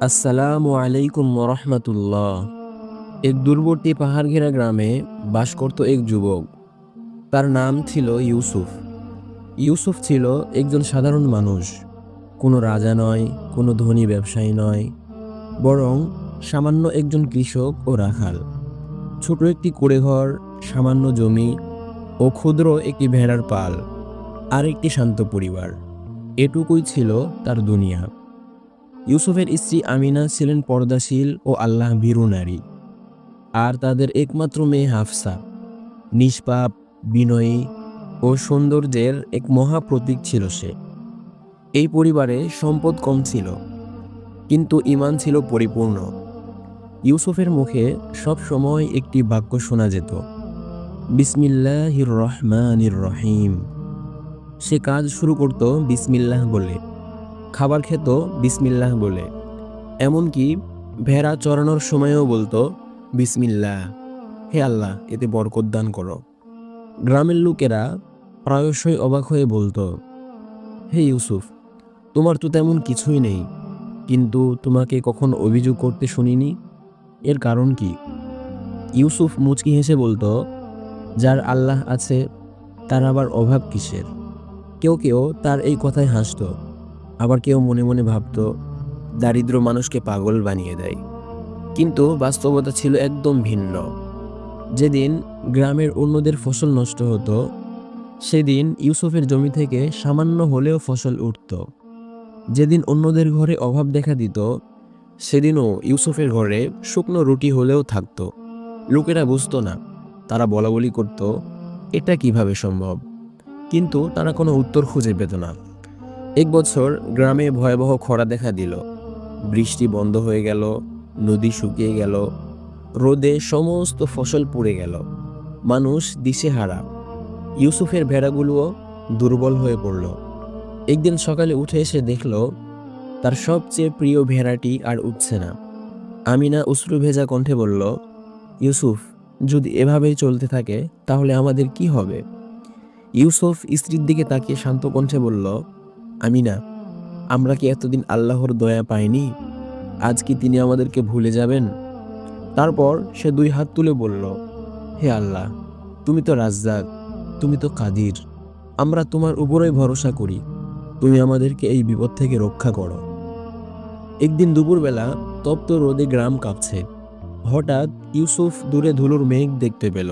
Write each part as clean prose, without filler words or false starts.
আসসালামু আলাইকুম রহমতুল্লাহ। এক দূরবর্তী পাহাড় ঘেরা গ্রামে বাস করত এক যুবক। তার নাম ছিল ইউসুফ। ইউসুফ ছিল একজন সাধারণ মানুষ। কোনো রাজা নয়, কোনো ধনী ব্যবসায়ী নয়, বরং সামান্য একজন কৃষক ও রাখাল। ছোট একটি কুঁড়েঘর, সামান্য জমি ও ক্ষুদ্র একটি ভেড়ার পাল, আর একটি শান্ত পরিবার। এটুকুই ছিল তার দুনিয়া। ইউসুফের স্ত্রী আমিনা ছিলেন পর্দাশীল ও আল্লাহ ভীরু নারী, আর তাদের একমাত্র মেয়ে হাফসা নিষ্পাপ, বিনয়ী ও সৌন্দর্যের এক মহা প্রতীক ছিল সে। এই পরিবারে সম্পদ কম ছিল, কিন্তু ঈমান ছিল পরিপূর্ণ। ইউসুফের মুখে সব সময় একটি বাক্য শোনা যেত, বিসমিল্লাহির রহমানির রহিম। সে কাজ শুরু করত বিসমিল্লাহ বলে, খাবার খেত বিসমিল্লাহ বলে, এমনকি ভেড়া চড়ানোর সময়ও বলতো বিসমিল্লাহ, হে আল্লাহ এতে বরকত দান করো। গ্রামের লোকেরা প্রায়শই অবাক হয়ে বলতো, হে ইউসুফ, তোমার তো তেমন কিছুই নেই, কিন্তু তোমাকে কখনো অভিযোগ করতে শুনিনি, এর কারণ কি? ইউসুফ মুচকি হেসে বলতো, যার আল্লাহ আছে তার আবার অভাব কিসের? কেউ কেউ তার এই কথায় হাসতো, আবার কেউ মনে মনে ভাবতো, দারিদ্র মানুষকে পাগল বানিয়ে দেয়। কিন্তু বাস্তবতা ছিল একদম ভিন্ন। যেদিন গ্রামের অন্যদের ফসল নষ্ট হতো, সেদিন ইউসুফের জমি থেকে সামান্য হলেও ফসল উঠত। যেদিন অন্যদের ঘরে অভাব দেখা দিত, সেদিনও ইউসুফের ঘরে শুকনো রুটি হলেও থাকত। লোকেরা বুঝতো না, তারা বলাবলি করত, এটা কিভাবে সম্ভব? কিন্তু তারা কোনো উত্তর খুঁজে পেত না। এক বছর গ্রামে ভয়াবহ খরা দেখা দিল। বৃষ্টি বন্ধ হয়ে গেল, নদী শুকিয়ে গেল, রোদে সমস্ত ফসল পুড়ে গেল। মানুষ দিশেহারা। ইউসুফের ভেড়াগুলোও দুর্বল হয়ে পড়ল। একদিন সকালে উঠে এসে দেখল, তার সবচেয়ে প্রিয় ভেড়াটি আর উঠছে না। আমিনা অশ্রু ভেজা কণ্ঠে বলল, ইউসুফ, যদি এভাবেই চলতে থাকে তাহলে আমাদের কি হবে? ইউসুফ স্ত্রীর দিকে তাকিয়ে শান্ত কণ্ঠে বলল, আমিনা, আমরা কি এতদিন আল্লাহর দয়া পাইনি? আজ কি তিনি আমাদেরকে ভুলে যাবেন? তারপর সে দুই হাত তুলে বলল, হে আল্লাহ, তুমি তো রাজ্জাক, তুমি তো কাদির, আমরা তোমার উপরেই ভরসা করি, তুমি আমাদেরকে এই বিপদ থেকে রক্ষা করো। একদিন দুপুরবেলা তপ্ত রোদে গ্রাম কাঁপছে। হঠাৎ ইউসুফ দূরে ধুলোর মেঘ দেখতে পেল।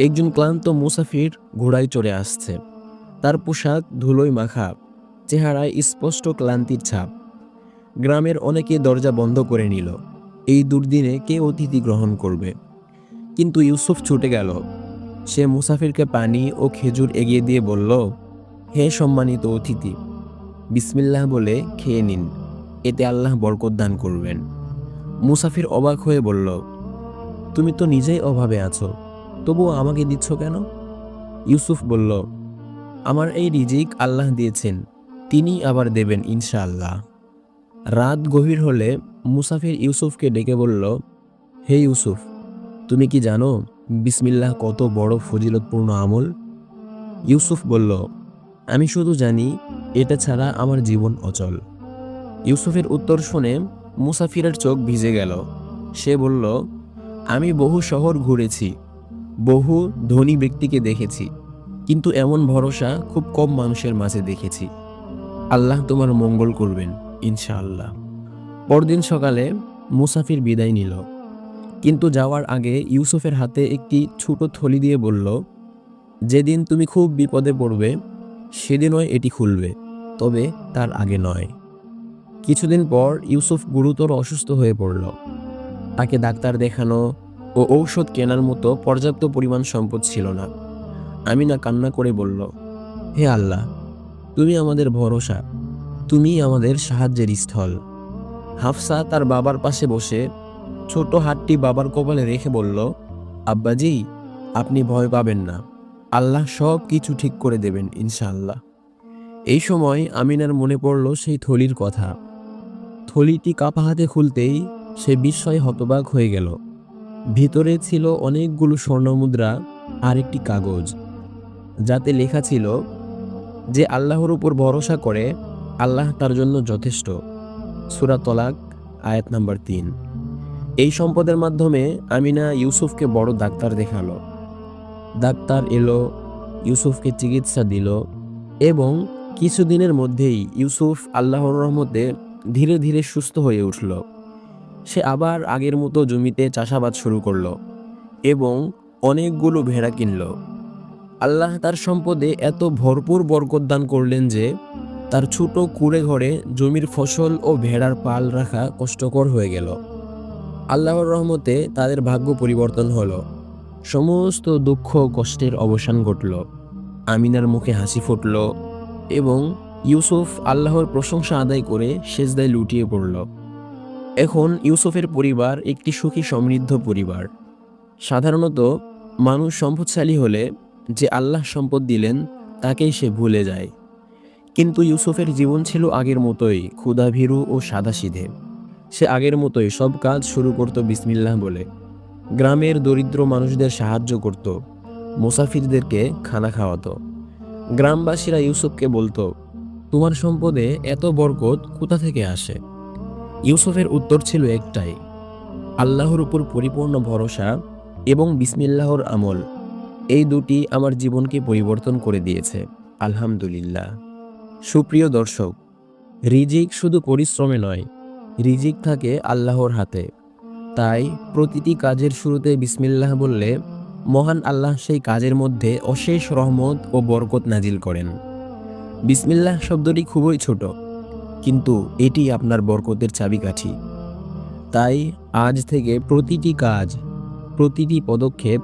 একজন ক্লান্ত মুসাফির ঘোড়ায় চড়ে আসছে। তার পোশাক ধুলোয় মাখা, চেহারায় স্পষ্ট ক্লান্তির ছাপ। গ্রামের অনেকে দরজা বন্ধ করে নিল। এই দুর্দিনে কে অতিথি গ্রহণ করবে? কিন্তু ইউসুফ ছুটে গেল। সে মুসাফিরকে পানি ও খেজুর এগিয়ে দিয়ে বলল, হে সম্মানিত অতিথি, বিসমিল্লাহ বলে খেয়ে নিন, এতে আল্লাহ বরকত দান করবেন। মুসাফির অবাক হয়ে বলল, তুমি তো নিজেই অভাবে আছো, তবুও আমাকে দিচ্ছ কেন? ইউসুফ বলল, আমার এই রিজিক আল্লাহ দিয়েছেন, তিনি আবার দেবেন ইনশাআল্লাহ। রাত গভীর হলে মুসাফির ইউসুফকে ডেকে বলল, হে ইউসুফ, তুমি কি জানো বিসমিল্লাহ কত বড় ফজিলতপূর্ণ আমল? ইউসুফ বলল, আমি শুধু জানি এটা ছাড়া আমার জীবন অচল। ইউসুফের উত্তর শুনে মুসাফিরের চোখ ভিজে গেল। সে বলল, আমি বহু শহর ঘুরেছি, বহু ধনী ব্যক্তিকে দেখেছি, কিন্তু এমন ভরসা খুব কম মানুষের মাঝে দেখেছি। আল্লাহ তোমার মঙ্গল করবেন ইনশাআল্লাহ। পরদিন সকালে মুসাফির বিদায় নিল, কিন্তু যাওয়ার আগে ইউসুফের হাতে একটি ছোট থলি দিয়ে বলল, যেদিন তুমি খুব বিপদে পড়বে সেদিনই এটি খুলবে, তবে তার আগে নয়। কিছুদিন পর ইউসুফ গুরুতর অসুস্থ হয়ে পড়ল। তাকে ডাক্তার দেখানো ও ঔষধ কেনার মতো পর্যাপ্ত পরিমাণ সম্পদ ছিল না। আমিনা কান্না করে বলল, হে আল্লাহ, তুমি আমাদের ভরসা, তুমি আমাদের সাহায্যের স্থল। হাফসা তার বাবার পাশে বসে ছোট হাতটি বাবার কপালে রেখে বলল, আব্বাজি, আপনি ভয় পাবেন না, আল্লাহ সব কিছু ঠিক করে দেবেন ইনশাআল্লাহ। এই সময় আমিনার মনে পড়ল সেই থলির কথা। থলিটি কাপা হাতে খুলতেই সে বিস্ময়ে হতবাক হয়ে গেল। ভিতরে ছিল অনেকগুলো স্বর্ণমুদ্রা আর একটি কাগজ, যাতে লেখা ছিল, যে আল্লাহর উপর ভরসা করে আল্লাহ তার জন্য যথেষ্ট। সূরা তলাক আয়াত নাম্বার 3। এই সম্পদের মাধ্যমে আমিনা ইউসুফকে বড় ডাক্তার দেখালো। ডাক্তার এলো, ইউসুফকে চিকিৎসা দিল এবং কিছুদিনের মধ্যেই ইউসুফ আল্লাহর রহমতে ধীরে ধীরে সুস্থ হয়ে উঠল। সে আবার আগের মতো জমিতে চাষাবাদ শুরু করলো এবং অনেকগুলো ভেড়া কিনল। আল্লাহ তার সম্পদে এত ভরপুর বরকত দান করলেন যে তার ছোট কুঁড়ে ঘরে জমির ফসল ও ভেড়ার পাল রাখা কষ্টকর হয়ে গেল। আল্লাহর রহমতে তাদের ভাগ্য পরিবর্তন হলো। সমস্ত দুঃখ কষ্টের অবসান ঘটল। আমিনার মুখে হাসি ফুটল এবং ইউসুফ আল্লাহর প্রশংসা আদায় করে সেজদায় লুটিয়ে পড়ল। এখন ইউসুফের পরিবার একটি সুখী সমৃদ্ধ পরিবার। সাধারণত মানুষ সম্পদশালী হলে যে আল্লাহ সম্পদ দিলেন তাকেই সে ভুলে যায়, কিন্তু ইউসুফের জীবন ছিল আগের মতোই ক্ষুধাভীরু ও সাদাসিধে। সে আগের মতোই সব কাজ শুরু করত বিসমিল্লাহ বলে। গ্রামের দরিদ্র মানুষদের সাহায্য করত, মুসাফিরদেরকে খানা খাওয়াতো। গ্রামবাসীরা ইউসুফকে বলতো, তোমার সম্পদে এত বরকত কোথা থেকে আসে? ইউসুফের উত্তর ছিল একটাই, আল্লাহর উপর পরিপূর্ণ ভরসা এবং বিসমিল্লাহর আমল। এই দুটি আমার জীবনকে পরিবর্তন করে দিয়েছে, আলহামদুলিল্লাহ। সুপ্রিয় দর্শক, রিজিক শুধু পরিশ্রমে নয়, রিজিক থাকে আল্লাহর হাতে। তাই প্রতিটি কাজের শুরুতে বিসমিল্লাহ বললে মহান আল্লাহ সেই কাজের মধ্যে অশেষ রহমত ও বরকত নাজিল করেন। বিসমিল্লাহ শব্দটি খুবই ছোট, কিন্তু এটি আপনার বরকতের চাবিকাঠি। তাই আজ থেকে প্রতিটি কাজ, প্রতিটি পদক্ষেপ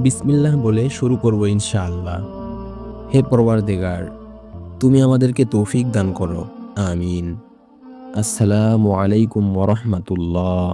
বিসমিল্লাহ বলে শুরু করব ইনশাআল্লাহ। হে পরওয়ারদিগার, তুমি আমাদেরকে তৌফিক দান করো, আমিন। আসসালামু আলাইকুম ওয়া রাহমাতুল্লাহ।